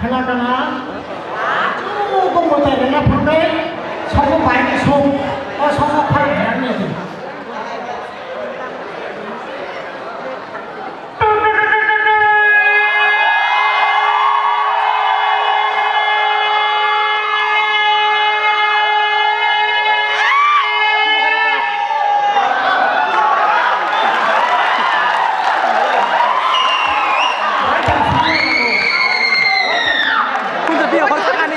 खोनादोंना? 조금 못하겠나 근데 성우 많이 성악할 많이 혼자 뛰어 걸어가니.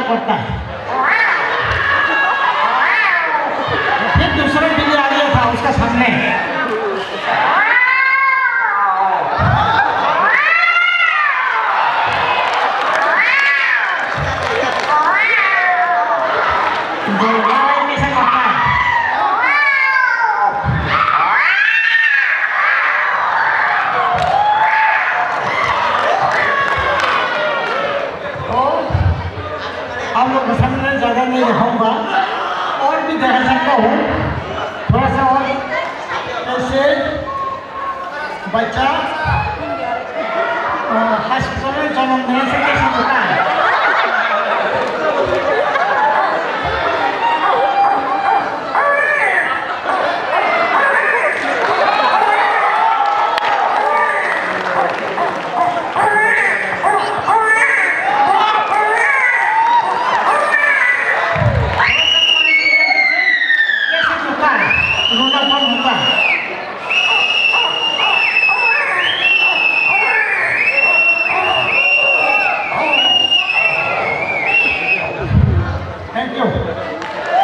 करता है फिर दूसरा बिल्ली आ गया था उसका सामने आप लोग सामने ज़्यादा नहीं रखूँगा और भी दिखा सकता हूँ थोड़ा सा और ऐसे बच्चा हॉस्पिटल में जन्म देने से कैसे होता है